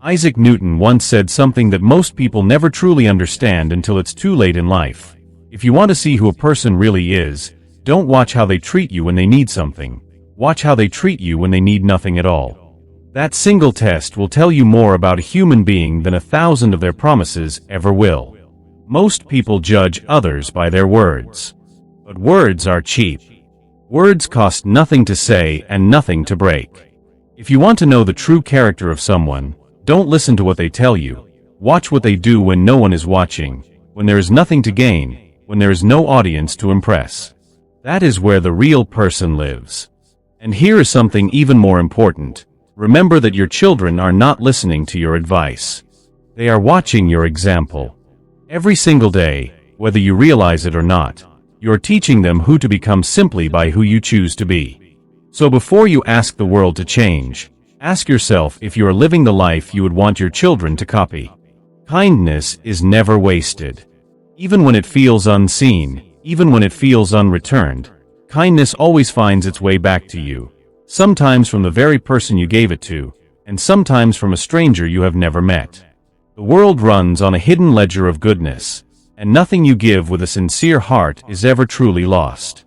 Isaac Newton once said something that most people never truly understand until it's too late in life. If you want to see who a person really is, don't watch how they treat you when they need something. Watch how they treat you when they need nothing at all. That single test will tell you more about a human being than 1,000 of their promises ever will. Most people judge others by their words. But words are cheap. Words cost nothing to say and nothing to break. If you want to know the true character of someone, don't listen to what they tell you. Watch what they do when no one is watching, when there is nothing to gain, when there is no audience to impress. That is where the real person lives. And here is something even more important. Remember that your children are not listening to your advice. They are watching your example. Every single day, whether you realize it or not, you are teaching them who to become simply by who you choose to be. So before you ask the world to change, ask yourself if you are living the life you would want your children to copy. Kindness is never wasted. Even when it feels unseen, even when it feels unreturned, kindness always finds its way back to you. Sometimes from the very person you gave it to, and sometimes from a stranger you have never met. The world runs on a hidden ledger of goodness, and nothing you give with a sincere heart is ever truly lost.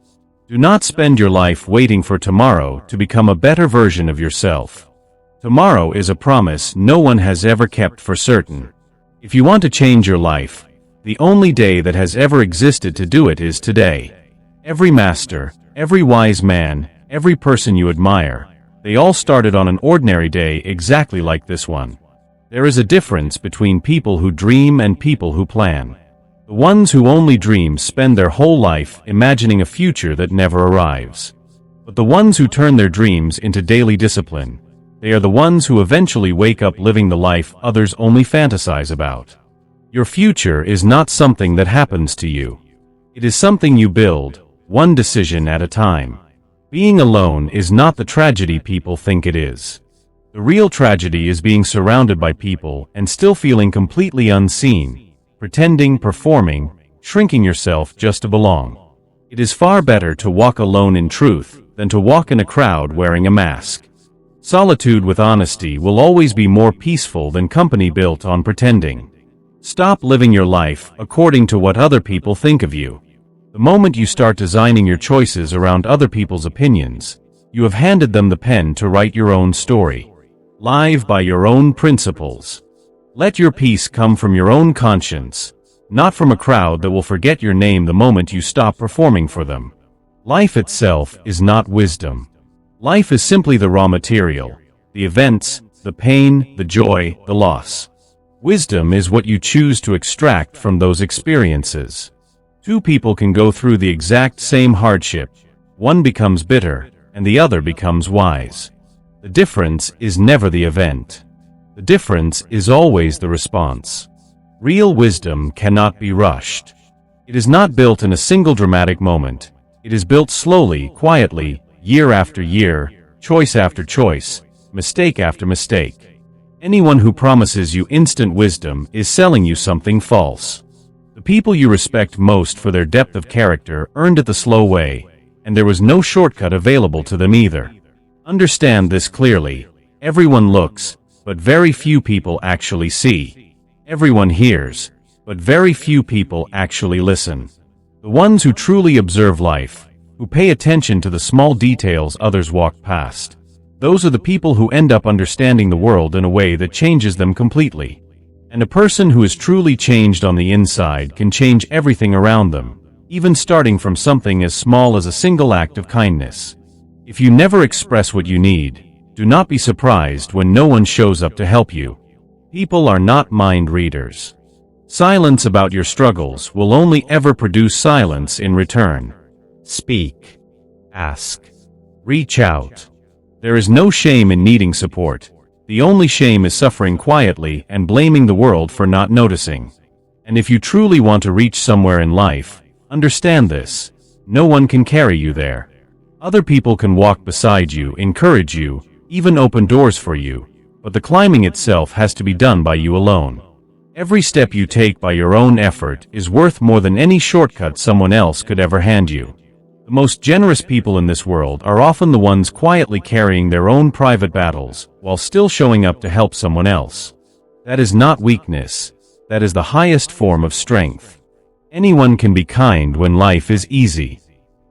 Do not spend your life waiting for tomorrow to become a better version of yourself. Tomorrow is a promise no one has ever kept for certain. If you want to change your life, the only day that has ever existed to do it is today. Every master, every wise man, every person you admire, they all started on an ordinary day exactly like this one. There is a difference between people who dream and people who plan. The ones who only dream spend their whole life imagining a future that never arrives. But the ones who turn their dreams into daily discipline, they are the ones who eventually wake up living the life others only fantasize about. Your future is not something that happens to you. It is something you build, one decision at a time. Being alone is not the tragedy people think it is. The real tragedy is being surrounded by people and still feeling completely unseen, pretending, performing, shrinking yourself just to belong. It is far better to walk alone in truth than to walk in a crowd wearing a mask. Solitude with honesty will always be more peaceful than company built on pretending. Stop living your life according to what other people think of you. The moment you start designing your choices around other people's opinions, you have handed them the pen to write your own story. Live by your own principles. Let your peace come from your own conscience, not from a crowd that will forget your name the moment you stop performing for them. Life itself is not wisdom. Life is simply the raw material, the events, the pain, the joy, the loss. Wisdom is what you choose to extract from those experiences. Two people can go through the exact same hardship. One becomes bitter, and the other becomes wise. The difference is never the event. The difference is always the response. Real wisdom cannot be rushed. It is not built in a single dramatic moment. It is built slowly, quietly, year after year, choice after choice, mistake after mistake. Anyone who promises you instant wisdom is selling you something false. The people you respect most for their depth of character earned it the slow way, and there was no shortcut available to them either. Understand this clearly. Everyone looks, but very few people actually see. Everyone hears, but very few people actually listen. The ones who truly observe life, who pay attention to the small details others walk past, those are the people who end up understanding the world in a way that changes them completely. And a person who is truly changed on the inside can change everything around them, even starting from something as small as a single act of kindness. If you never express what you need, do not be surprised when no one shows up to help you. People are not mind readers. Silence about your struggles will only ever produce silence in return. Speak. Ask. Reach out. There is no shame in needing support. The only shame is suffering quietly and blaming the world for not noticing. And if you truly want to reach somewhere in life, understand this. No one can carry you there. Other people can walk beside you, encourage you, even open doors for you, but the climbing itself has to be done by you alone. Every step you take by your own effort is worth more than any shortcut someone else could ever hand you. The most generous people in this world are often the ones quietly carrying their own private battles, while still showing up to help someone else. That is not weakness. That is the highest form of strength. Anyone can be kind when life is easy.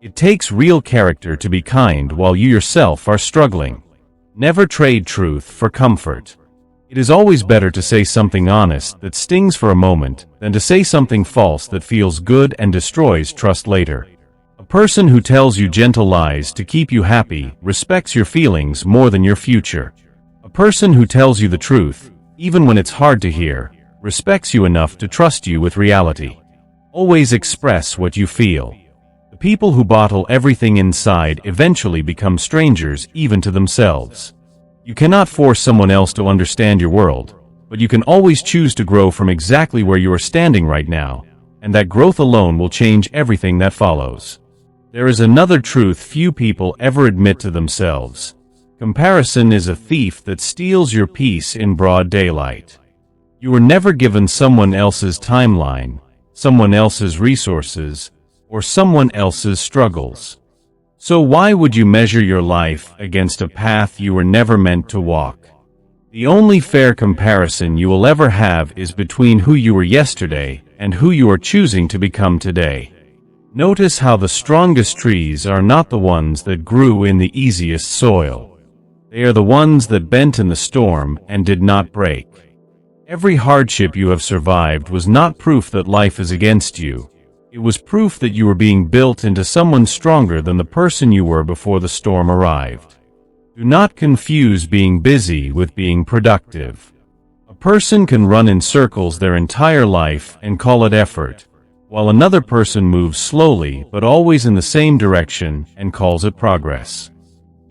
It takes real character to be kind while you yourself are struggling. Never trade truth for comfort. It is always better to say something honest that stings for a moment than to say something false that feels good and destroys trust later. A person who tells you gentle lies to keep you happy respects your feelings more than your future. A person who tells you the truth, even when it's hard to hear, respects you enough to trust you with reality. Always express what you feel. The people who bottle everything inside eventually become strangers even to themselves. You cannot force someone else to understand your world, but you can always choose to grow from exactly where you are standing right now, and that growth alone will change everything that follows. There is another truth few people ever admit to themselves. Comparison is a thief that steals your peace in broad daylight. You were never given someone else's timeline, someone else's resources, or someone else's struggles. So why would you measure your life against a path you were never meant to walk? The only fair comparison you will ever have is between who you were yesterday and who you are choosing to become today. Notice how the strongest trees are not the ones that grew in the easiest soil. They are the ones that bent in the storm and did not break. Every hardship you have survived was not proof that life is against you. It was proof that you were being built into someone stronger than the person you were before the storm arrived. Do not confuse being busy with being productive. A person can run in circles their entire life and call it effort, while another person moves slowly but always in the same direction and calls it progress.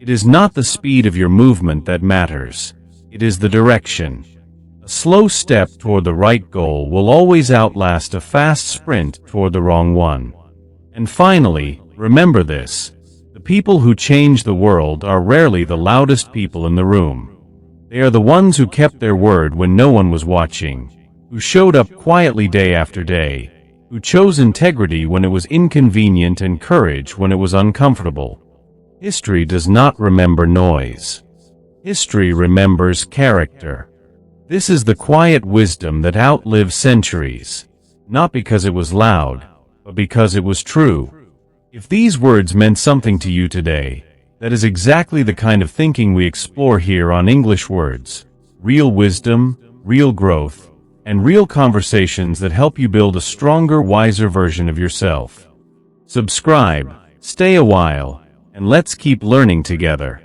It is not the speed of your movement that matters. It is the direction. A slow step toward the right goal will always outlast a fast sprint toward the wrong one. And finally, remember this. The people who change the world are rarely the loudest people in the room. They are the ones who kept their word when no one was watching, who showed up quietly day after day, who chose integrity when it was inconvenient and courage when it was uncomfortable. History does not remember noise. History remembers character. This is the quiet wisdom that outlives centuries, not because it was loud, but because it was true. If these words meant something to you today, that is exactly the kind of thinking we explore here on English Words. Real wisdom, real growth, and real conversations that help you build a stronger, wiser version of yourself. Subscribe, stay a while, and let's keep learning together.